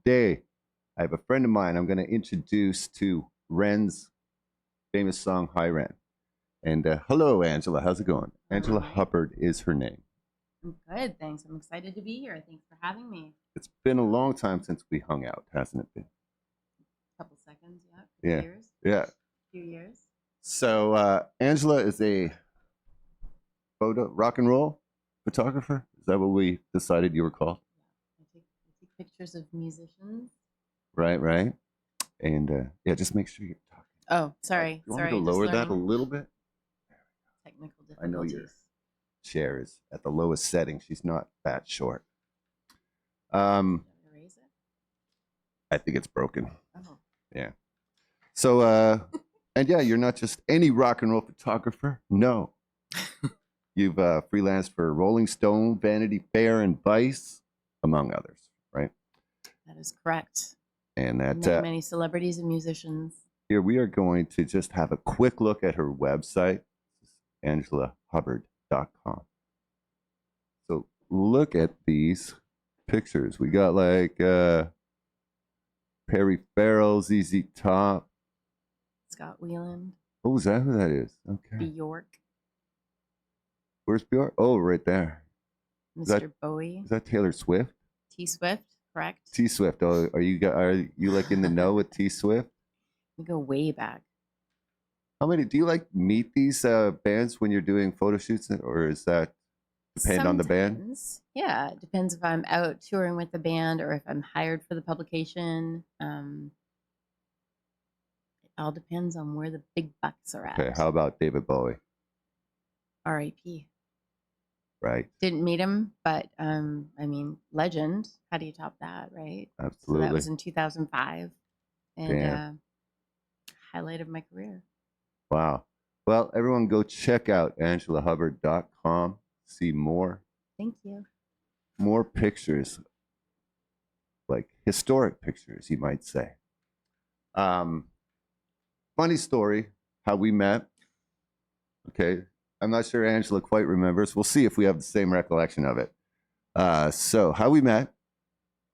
today I have a friend of mine I'm going to introduce to Ren's famous song, Hi Ren. And hello, Angela. How's it going? Angela Hubbard is her name. I'm good, thanks. I'm excited to be here. Thanks for having me. It's been a long time since we hung out, hasn't it been? A couple seconds, yeah. Yeah. Years. Yeah. A few years. So Angela is a rock and roll photographer. Is that what we decided you were called? Yeah. I take pictures of musicians. Right, right. And yeah, just make sure you're talking. Oh, sorry. You want sorry. me to lower that a little bit? Technical difficulties. I know your chair is at the lowest setting. She's not that short. Erase it? I think it's broken. Oh. Yeah. So and yeah, you're not just any rock and roll photographer. No. You've freelanced for Rolling Stone, Vanity Fair, and Vice, among others, right? That is correct. And that many celebrities and musicians. Here we are going to just have a quick look at her website, angelahubbard.com. So look at these pictures. We got like Perry Farrell, ZZ Top, Scott Weiland. Oh, is that who that is? Okay. Bjork. Where's Bjork? Oh, right there. Mr. Bowie. Is that Taylor Swift? T Swift, correct? T Swift. Oh, are you like in the know with T Swift? We go way back. How many do you like meet these bands when you're doing photo shoots, or is that depend on the band? Yeah, it depends if I'm out touring with the band or if I'm hired for the publication. It all depends on where the big bucks are at. Okay, how about David Bowie? R.I.P. Right. Didn't meet him, but I mean, legend. How do you top that, right? Absolutely. So that was in 2005, and highlight of my career. Wow. Well, everyone go check out angelahubbard.com. See more. Thank you. More pictures, like historic pictures, you might say. Funny story, how we met. Okay. I'm not sure Angela quite remembers. We'll see if we have the same recollection of it. So how we met,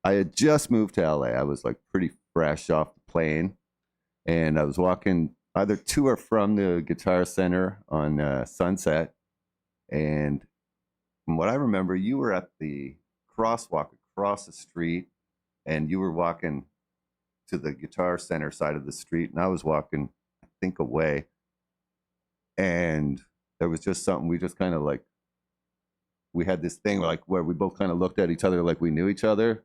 I had just moved to LA. I was like pretty fresh off the plane. And I was walking either to or from the Guitar Center on Sunset. And from what I remember, you were at the crosswalk across the street, and you were walking to the Guitar Center side of the street, and I was walking, I think, away. And there was just something, we just kind of like, we had this thing like where we both kind of looked at each other like we knew each other.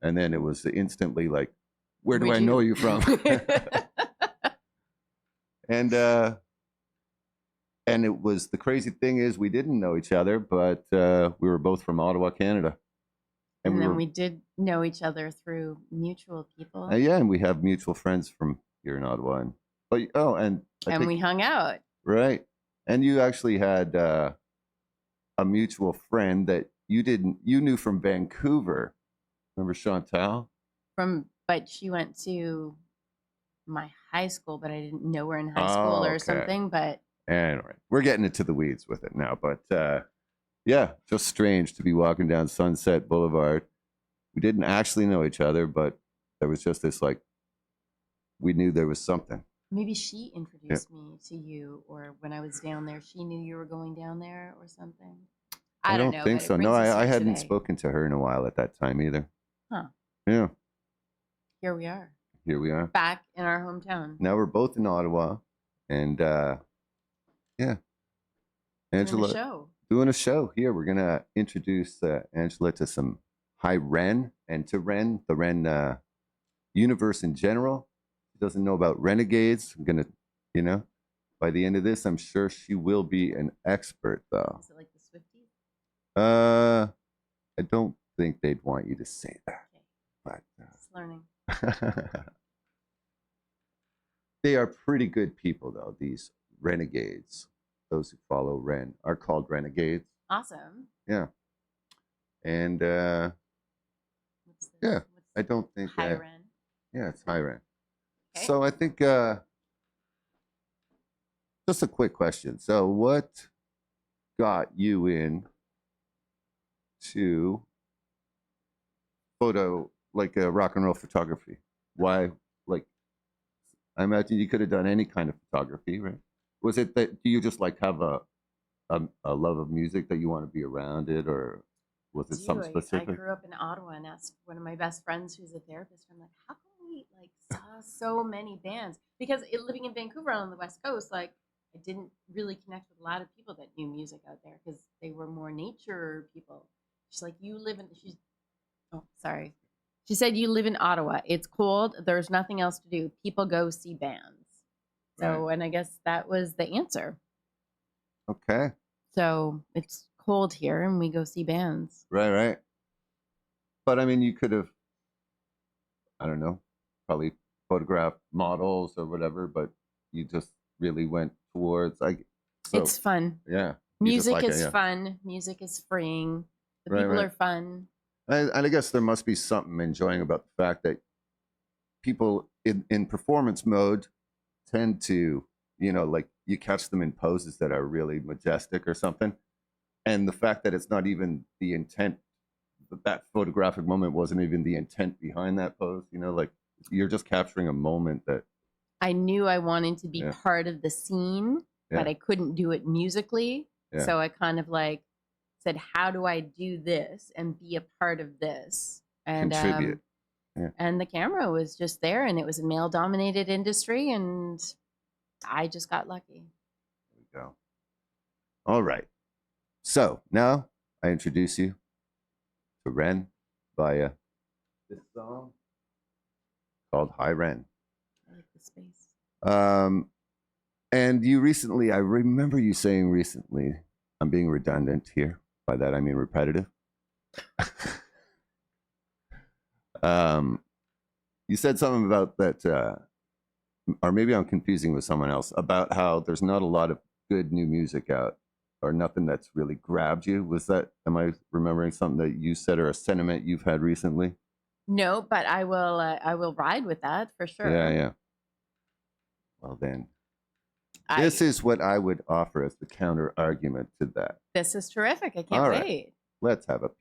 And then it was instantly like, where do I know you from? And it was, the crazy thing is we didn't know each other, but we were both from Ottawa, Canada. And then we did know each other through mutual people. Yeah, and we have mutual friends from here in Ottawa. And we hung out. Right. And you actually had a mutual friend that you knew from Vancouver. Remember Chantal? But she went to my high school, but I didn't know her in high school or something. But anyway, we're getting into the weeds with it now. But yeah, just strange to be walking down Sunset Boulevard. We didn't actually know each other, but there was just this like, we knew there was something. Maybe she introduced me to you, or when I was down there, she knew you were going down there or something. I don't know. Think so. No, I hadn't spoken to her in a while at that time either. Huh. Yeah. Here we are. Here we are. Back in our hometown. Now we're both in Ottawa. And yeah. Angela. Doing a show here. We're going to introduce Angela to some Hi Ren, and to Ren, the Ren universe in general. She doesn't know about renegades. I'm going to, by the end of this, I'm sure she will be an expert, though. Is it like the Swifties? I don't think they'd want you to say that. Okay. But just learning. They are pretty good people, though. These renegades, those who follow Ren, are called renegades. Awesome. Yeah. And yeah, I don't think Hi Ren. Yeah, it's Hi Ren. Okay. So I think just a quick question. So what got you in to like rock and roll photography? Why, like, I imagine you could have done any kind of photography, right? Was it that do you just like have a love of music that you want to be around it, or was it something I specific? grew up in Ottawa and asked one of my best friends who's a therapist, I'm like, how come we like saw so many bands? Because living in Vancouver on the West Coast, like I didn't really connect with a lot of people that knew music out there because they were more nature people. She's like, you live in, she's, oh, sorry. She said, you live in Ottawa. It's cold. There's nothing else to do. People go see bands. So, Right. and I guess that was the answer. Okay. So it's cold here and we go see bands. Right, right. But I mean, you could have, I don't know, probably photographed models or whatever, but you just really went towards like, so It's fun. yeah, you just Music like it, is yeah. fun. Music is freeing. The Right, people right. are fun. And I guess there must be something enjoying about the fact that people in performance mode tend to, you know, like you catch them in poses that are really majestic or something. And the fact that it's not even the intent, that photographic moment wasn't even the intent behind that pose, you know, like you're just capturing a moment that, I knew I wanted to be yeah, part of the scene, but yeah, I couldn't do it musically. yeah, So I kind of like said, how do I do this and be a part of this? contribute. Yeah, And the camera was just there and it was a male dominated industry and I just got lucky. there we go. All right. So now I introduce you to Ren via this song called Hi Ren. I like the space. Um, and you recently, I remember you saying recently, I'm being redundant here. By that, I mean repetitive. You said something about that, or maybe I'm confusing with someone else, about how there's not a lot of good new music out or nothing that's really grabbed you. Was that, am I remembering something that you said or a sentiment you've had recently? No, but I will ride with that for sure. Yeah, yeah. Well, then, I this is what I would offer as the counter argument to that. This is terrific. I can't All right. wait. Let's have a peek.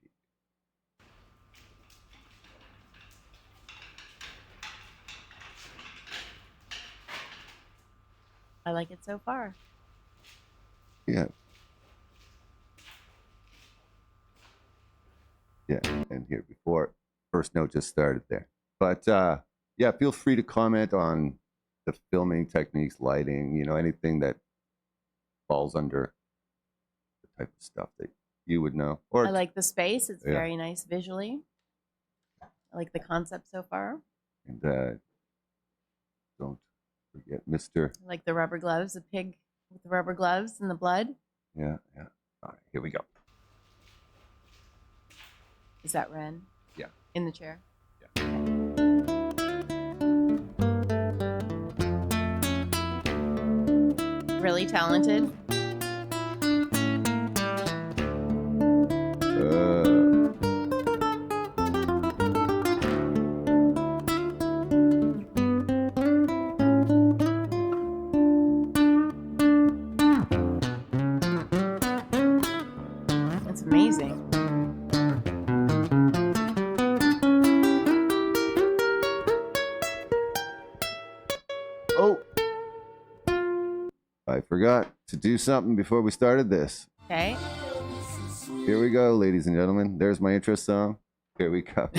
I like it so far. Yeah. Yeah, and here before first note just started there. But yeah, feel free to comment on the filming techniques, lighting, you know, anything that falls under the type of stuff that you would know. Or I like the space. It's yeah. very nice visually. I like the concept so far. And don't forget Mr. I like the rubber gloves, the pig with the rubber gloves and the blood. Yeah, yeah. All right, here we go. Is that Ren? Yeah. In the chair? Yeah. Really talented. That's amazing. Oh, I forgot to do something before we started this. Okay. Here we go, ladies and gentlemen. There's my intro song. Here we go.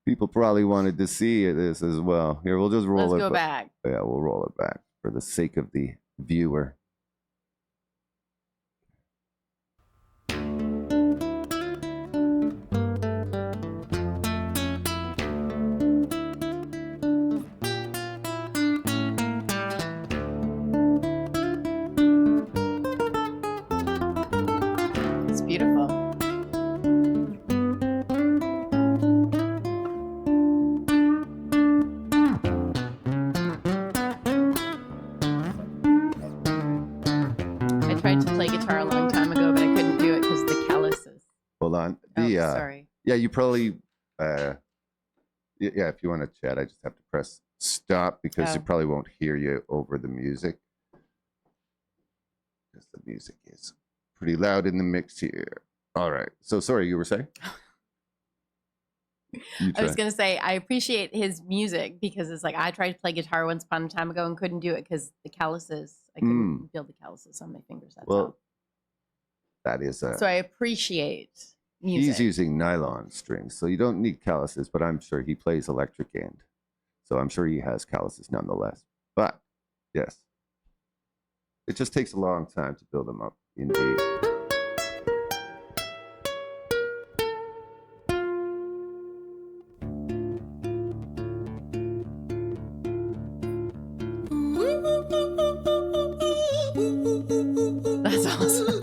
People probably wanted to see this as well. Here, we'll just roll Let's it. go back. Yeah, we'll roll it back for the sake of the viewer. It's beautiful. I tried to play guitar a long time ago, but I couldn't do it because of the calluses. Hold on. Oh, sorry. Yeah, you probably. Yeah, if you want to chat, I just have to press stop because it probably won't hear you over the music. Because the music is pretty loud in the mix here. All right. So sorry, you were saying? You I was try. gonna say I appreciate his music because it's like I tried to play guitar once upon a time ago and couldn't do it because the calluses. I couldn't feel the calluses on my fingers. That's all. Well, that is So I appreciate music. he's using nylon strings, so you don't need calluses, but I'm sure he plays electric end. So I'm sure he has calluses nonetheless. But yes, it just takes a long time to build them up, indeed. That's awesome.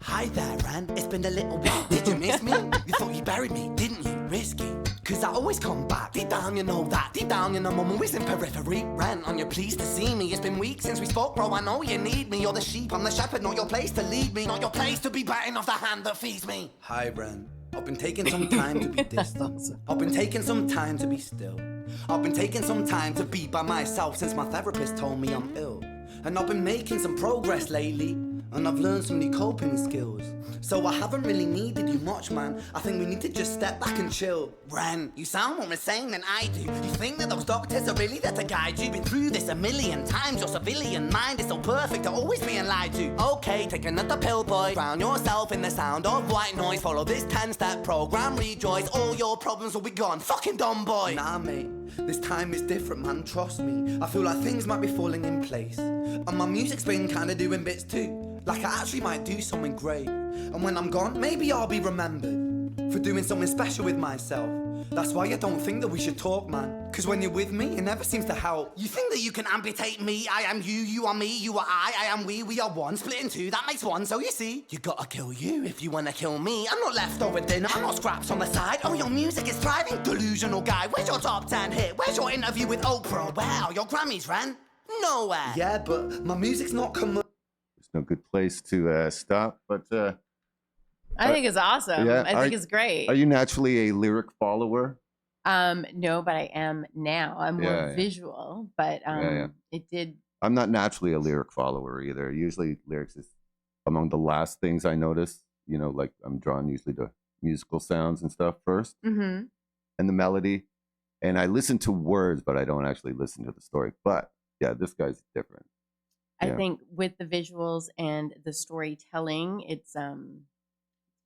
Hi there, Ren. It's been a little while. Did you miss me? You thought you buried me, didn't you? Risky. Cause I always come back. Deep down, you know that. Deep down, you know I'm always in periphery. Ren, on your pleased to see me. It's been weeks since we spoke, bro. I know you need me. You're the sheep, I'm the shepherd. Not your place to lead me. Not your place to be biting off the hand that feeds me. Hi, Ren. I've been taking some time to be distant. I've been taking some time to be still. I've been taking some time to be by myself since my therapist told me I'm ill. And I've been making some progress lately. And I've learned some new coping skills. So I haven't really needed you much, man. I think we need to just step back and chill. Ren, you sound more insane than I do. You think that those doctors are really there to guide you? Been through this a million times. Your civilian mind is so perfect to always being lied to. Okay, take another pill, boy. Drown yourself in the sound of white noise. Follow this 10-step program, rejoice. All your problems will be gone. Fucking dumb boy. Nah, mate. This time is different, man. Trust me. I feel like things might be falling in place. And my music's been kinda doing bits too. Like I actually might do something great. And when I'm gone, maybe I'll be remembered for doing something special with myself. That's why I don't think that we should talk, man. Cause when you're with me, it never seems to help. You think that you can amputate me? I am you, you are me, you are I am we are one. Split in two, that makes one. So you see, you gotta kill you if you wanna kill me. I'm not leftover dinner, I'm not scraps on the side. Oh, your music is thriving, delusional guy. Where's your top 10 hit? Where's your interview with Oprah? Where are your Grammys, Ren? Nowhere. Yeah, but my music's not commercial. There's no good place to stop, but I think it's awesome. yeah, I think it's great. Are you naturally a lyric follower? No, but I am now. I'm more visual, but it did. I'm not naturally a lyric follower either. Usually lyrics is among the last things I notice. You know, like I'm drawn usually to musical sounds and stuff first, and the melody. And I listen to words, but I don't actually listen to the story. But yeah, this guy's different. I think with the visuals and the storytelling, it's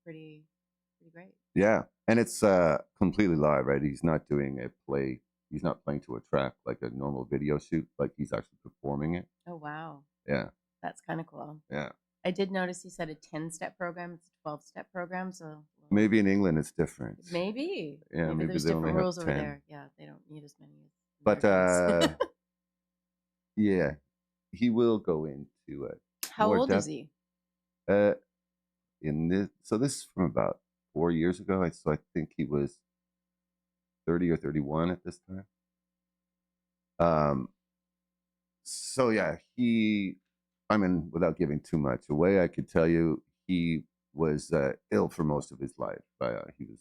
pretty great. Yeah, and it's completely live, right? He's not doing a play. He's not playing to a track like a normal video shoot. Like he's actually performing it. Oh wow. Yeah. That's kind of cool. Yeah. I did notice he said a 10-step program. It's a 12-step program, so maybe in England it's different. Maybe. Yeah, maybe there's they only different have rules over 10. there. Yeah, they don't need as many. But yeah, he will go into it. How old is he? In this, so this is from about 4 years ago. So I think he was 30 or 31 at this time. So yeah, I mean, without giving too much away, I could tell you he was ill for most of his life. He was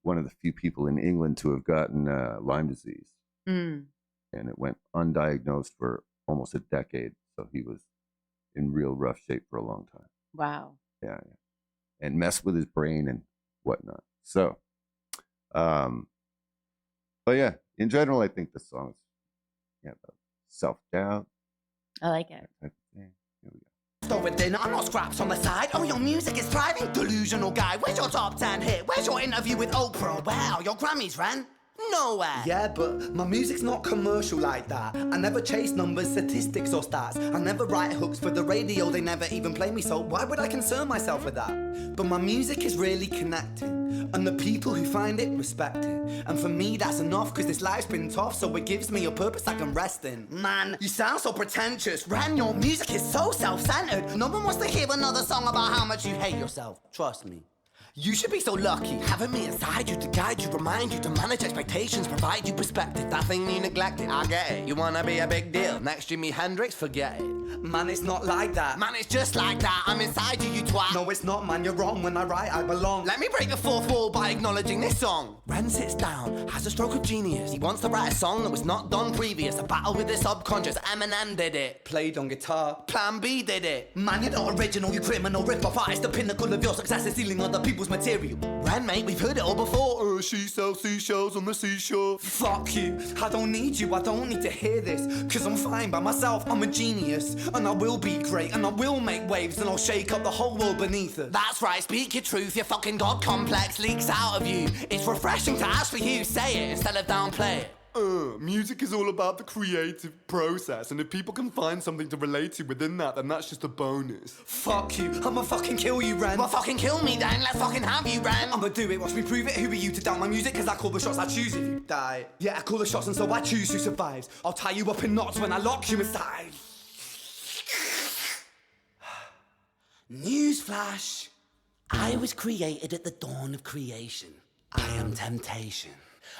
one of the few people in England to have gotten Lyme disease. And it went undiagnosed for almost a decade. So he was in real rough shape for a long time. Wow. Yeah. And messed with his brain and whatnot. So, but yeah, in general, I think the song's about self-doubt. I like it. Here we go. So with dinner, I'm not scraps on the side. Oh, your music is thriving, delusional guy. Where's your top 10 hit? Where's your interview with Oprah? Where are your Grammys, Ren? Nowhere. Yeah, but my music's not commercial like that. I never chase numbers, statistics or stats. I never write hooks for the radio, they never even play me, so why would I concern myself with that? But my music is really connecting, and the people who find it respect it. And for me that's enough, cause this life's been tough, so it gives me a purpose I can rest in. Man, you sound so pretentious. Ren, your music is so self-centered. No one wants to hear another song about how much you hate yourself. Trust me. You should be so lucky, having me inside you to guide you, remind you to manage expectations, provide you perspective. That thing you neglected, I get it. You wanna be a big deal, next Jimi Hendrix, forget it. Man, it's not like that. Man, it's just like that, I'm inside you, you twat. No, it's not, man, you're wrong. When I write, I belong. Let me break the fourth wall by acknowledging this song. Ren sits down, has a stroke of genius. He wants to write a song that was not done previous. A battle with the subconscious, Eminem did it. Played on guitar. Plan B did it. Man, you're not original, you criminal rip-off artist. The pinnacle of your success is stealing other people's material. Ren, mate, we've heard it all before. She sells seashells on the seashore. Fuck you, I don't need you, I don't need to hear this. Cause I'm fine by myself, I'm a genius. And I will be great, and I will make waves. And I'll shake up the whole world beneath us. That's right, speak your truth, your fucking god complex leaks out of you. It's refreshing to ask for you, say it instead of downplay it. Music is all about the creative process, and if people can find something to relate to within that, then that's just a bonus. Fuck you, I'ma fucking kill you, Ren. Well, fucking kill me then, let's fucking have you, Ren. I'ma do it, watch me prove it. Who are you to doubt my music? Cause I call the shots, I choose if you die. Yeah, I call the shots and so I choose who survives. I'll tie you up in knots when I lock you inside. Newsflash. I was created at the dawn of creation. I am temptation.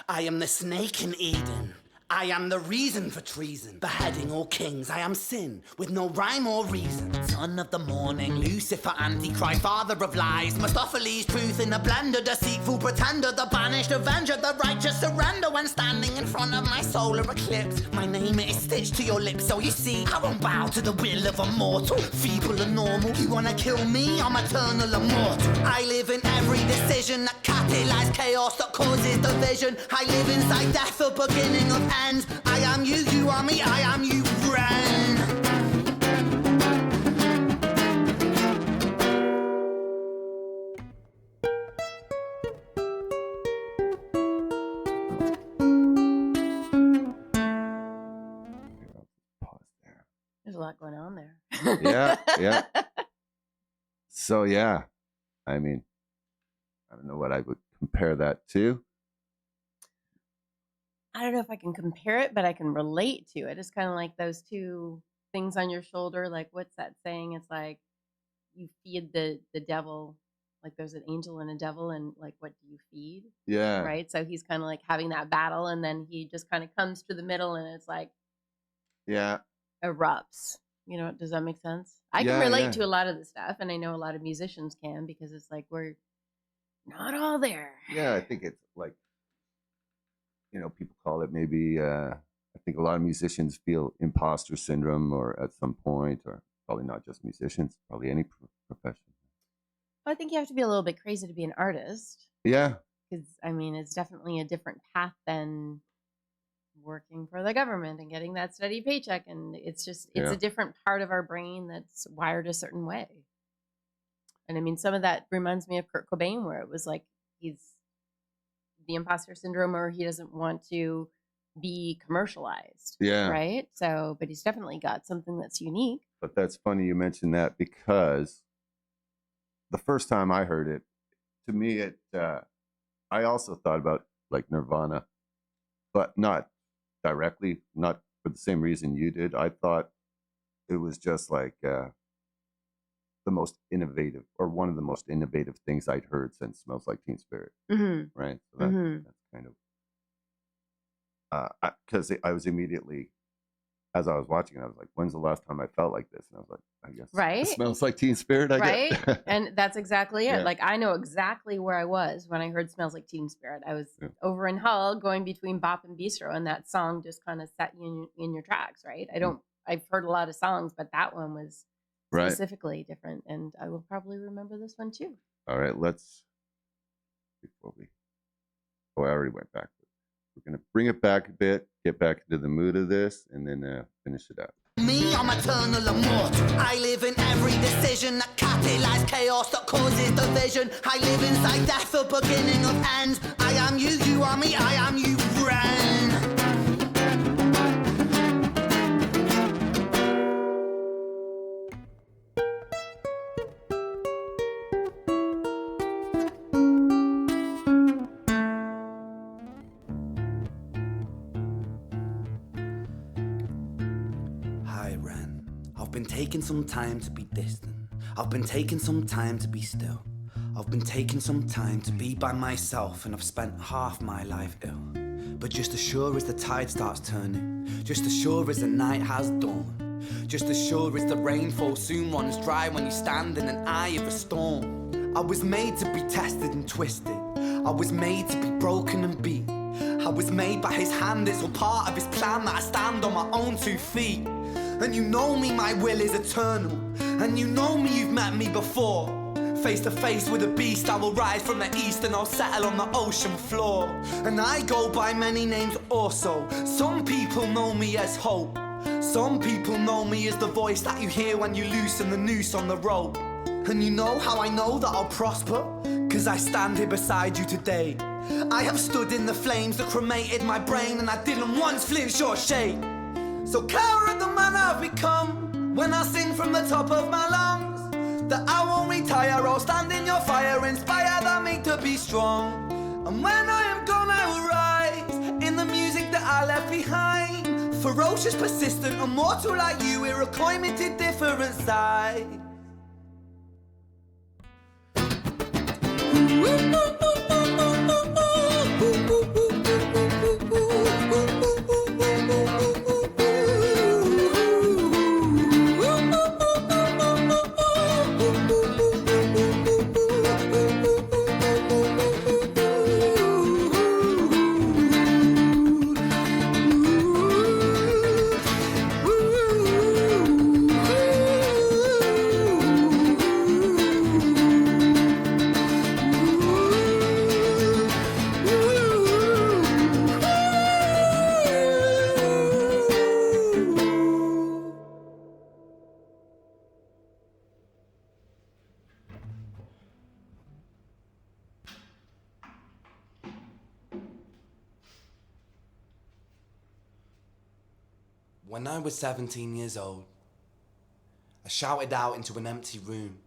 I am the snake in Eden. I am the reason for treason. Beheading all kings, I am sin, with no rhyme or reason. Son of the morning, Lucifer, Antichrist, father of lies. Mephistophelies, truth in a blender, deceitful pretender, the banished avenger, the righteous surrender. When standing in front of my solar eclipse, my name is stitched to your lips. So you see, I won't bow to the will of a mortal, feeble and normal. You wanna kill me? I'm eternal immortal. I live in every decision that catalyzes chaos, that causes division. I live inside death, the beginning of end. I am you, you are me, I am you, Ren. Pause there. There's a lot going on there. Yeah, yeah. So yeah, I mean, I don't know what I would compare that to. I don't know if I can compare it, but I can relate to it. It's kind of like those two things on your shoulder. Like, what's that saying? It's like you feed the devil. Like there's an angel and a devil, and like, what do you feed? Yeah. Right. So he's kind of like having that battle, and then he just kind of comes to the middle, and it's like Yeah. erupts. You know, does that make sense? I Yeah, can relate yeah. to a lot of the stuff, and I know a lot of musicians can, because it's like we're not all there. Yeah, I think it's like, people call it maybe, I think a lot of musicians feel imposter syndrome or at some point, or probably not just musicians, probably any profession. I think you have to be a little bit crazy to be an artist, Yeah. because I mean, it's definitely a different path than working for the government and getting that steady paycheck. And it's just, it's Yeah. a different part of our brain that's wired a certain way. And I mean, some of that reminds me of Kurt Cobain, where it was like he's the imposter syndrome, or he doesn't want to be commercialized. Yeah. Right. So, but he's definitely got something that's unique. But that's funny you mentioned that, because the first time I heard it, to me, I also thought about like Nirvana, but not directly, not for the same reason you did. I thought it was just like the most innovative, or one of the most innovative things I'd heard since Smells Like Teen Spirit. Mm-hmm. Right. So that's kind of, because I was immediately, as I was watching it, I was like, when's the last time I felt like this? And I was like, I guess Right. It Smells Like Teen Spirit, I Right. guess. And that's exactly it. Yeah. Like, I know exactly where I was when I heard Smells Like Teen Spirit. I was over in Hull going between Bop and Bistro, and that song just kind of set you in your tracks, right? I've heard a lot of songs, but that one was Right. specifically different, and I will probably remember this one too. All right, I already went back. We're going to bring it back a bit, get back into the mood of this, and then finish it up. Me, I'm eternal immortal. I live in every decision that catalyzes chaos, that causes division. I live inside death, the beginning of end. I am you, you are me, I am you, Ren. Hi Ren, I've been taking some time to be distant. I've been taking some time to be still. I've been taking some time to be by myself, and I've spent half my life ill. But just as sure as the tide starts turning, just as sure as the night has dawned, just as sure as the rainfall soon runs dry when you stand in an eye of a storm. I was made to be tested and twisted. I was made to be broken and beat. I was made by his hand, it's all part of his plan that I stand on my own 2 feet. And you know me, my will is eternal. And you know me, you've met me before. Face to face with a beast, I will rise from the east and I'll settle on the ocean floor. And I go by many names also. Some people know me as hope. Some people know me as the voice that you hear when you loosen the noose on the rope. And you know how I know that I'll prosper? 'Cause I stand here beside you today. I have stood in the flames that cremated my brain, and I didn't once flinch or shake. So clever at the man I've become, when I sing from the top of my lungs, that I won't retire, I'll stand in your fire, inspire that me to be strong. And when I am gone I will rise, in the music that I left behind. Ferocious, persistent, immortal like you, it will climb me to different sides. When I was 17 years old, I shouted out into an empty room,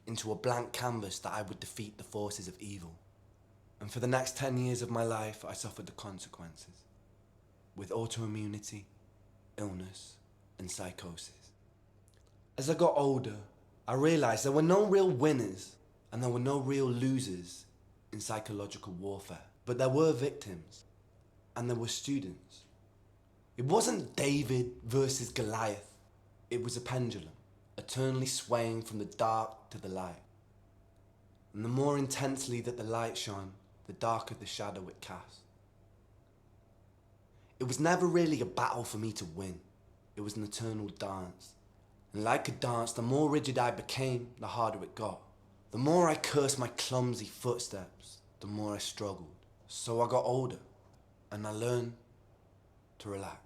into a blank canvas that I would defeat the forces of evil. And for the next 10 years of my life, I suffered the consequences, with autoimmunity, illness, and psychosis. As I got older, I realized there were no real winners and there were no real losers in psychological warfare, but there were victims and there were students. It wasn't David versus Goliath. It was a pendulum, eternally swaying from the dark to the light. And the more intensely that the light shone, the darker the shadow it cast. It was never really a battle for me to win. It was an eternal dance. And like a dance, the more rigid I became, the harder it got. The more I cursed my clumsy footsteps, the more I struggled. So I got older, and I learned to relax.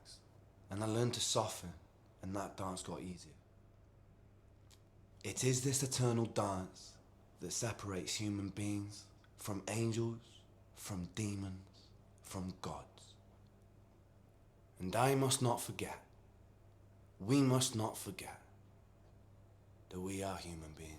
And I learned to soften, and that dance got easier. It is this eternal dance that separates human beings from angels, from demons, from gods. And I must not forget, we must not forget, that we are human beings.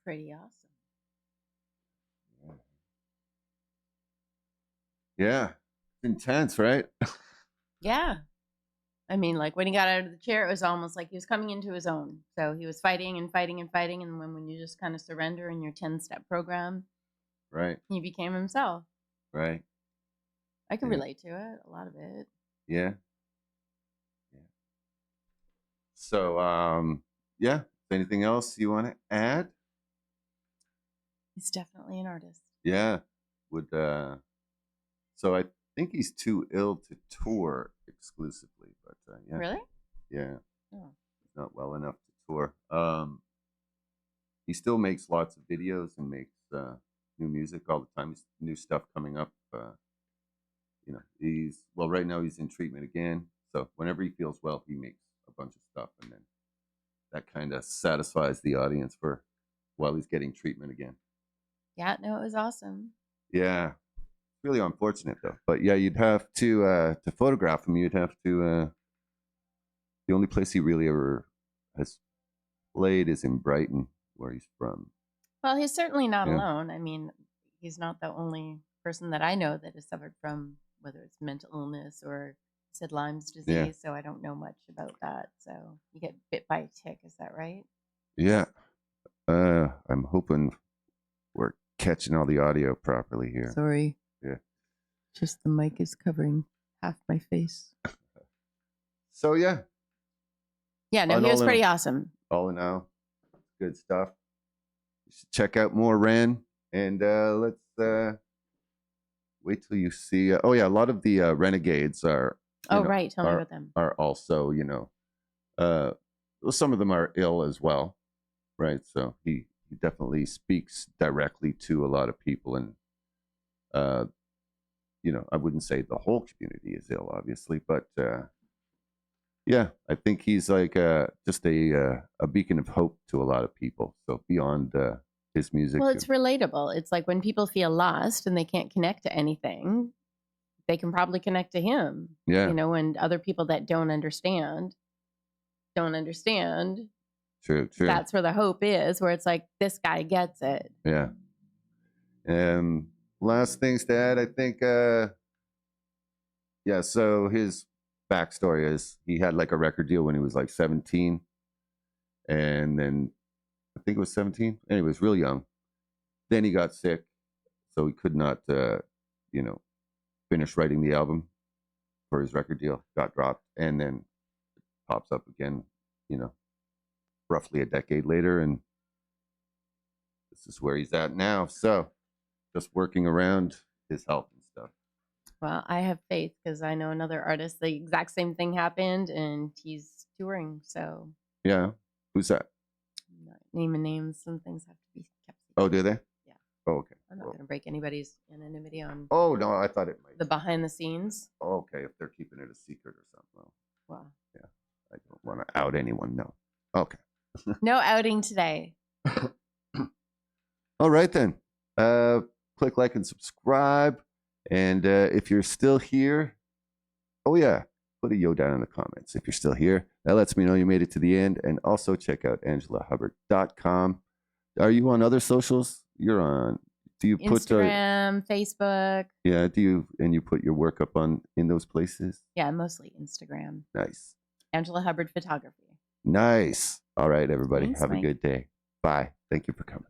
Pretty awesome. Yeah. It's intense, right? Yeah. I mean, like when he got out of the chair, it was almost like he was coming into his own. So he was fighting and fighting and fighting. And when you just kind of surrender in your 10-step program, Right. he became himself. Right. I can Yeah. relate to it, a lot of it. Yeah. Yeah. So, yeah. Anything else you want to add? He's definitely an artist. Yeah. So I think he's too ill to tour exclusively, but yeah. Really? Yeah. Oh. He's not well enough to tour. He still makes lots of videos and makes new music all the time. He's new stuff coming up. Right now he's in treatment again. So whenever he feels well, he makes a bunch of stuff, and then that kind of satisfies the audience for while he's getting treatment again. Yeah, no, it was awesome. Yeah, really unfortunate though. But yeah, you'd have to photograph him. You'd have to. The only place he really ever has played is in Brighton, where he's from. Well, he's certainly not Yeah. alone. I mean, he's not the only person that I know that has suffered from whether it's mental illness or said Lyme's disease. So I don't know much about that. So you get bit by a tick, is that right? Yeah. I'm hoping we're catching all the audio properly here. Sorry. Yeah. Just the mic is covering half my face. So yeah, Yeah, no, And he was all in pretty all- awesome. all in all, good stuff. You should check out more Ren, and let's wait till you see. Oh yeah, a lot of the renegades are. Oh, right. Tell me are, about them. are also, well, some of them are ill as well, right? So he definitely speaks directly to a lot of people, and I wouldn't say the whole community is ill, obviously, but yeah, I think he's like just a beacon of hope to a lot of people. So beyond his music, Well, it's relatable. It's like when people feel lost and they can't connect to anything, they can probably connect to him. yeah, And other people that don't understand. true. That's where the hope is, where it's like, this guy gets it. Yeah. Last things to add, I think. Yeah. So his backstory is he had like a record deal when he was like 17, and then I think it was 17. And he was real young. Then he got sick, so he could not, finish writing the album for his record deal. Got dropped, and then it pops up again, roughly a decade later, and this is where he's at now. So just working around his health and stuff. Well, I have faith because I know another artist, the exact same thing happened, and he's touring. So, Yeah. Who's that? I'm not naming names. Some things have to be kept secret. Oh, do they? Yeah. Oh, okay. I'm not Well, going to break anybody's anonymity on oh, no, I thought it might. the behind the scenes. Oh, okay, if they're keeping it a secret or something. Well, Well, I don't want to out anyone. No. Okay. no outing today. All right, then. Click like and subscribe. And if you're still here, oh, yeah, put a yo down in the comments if you're still here. That lets me know you made it to the end. And also check out angelahubbard.com. Are you on other socials? You're on. Do you put Instagram, Facebook. yeah, you put your work up in those places? Yeah, mostly Instagram. Nice. Angela Hubbard Photography. Nice. All right, everybody. Thanks, Have Mike. a good day. Bye. Thank you for coming.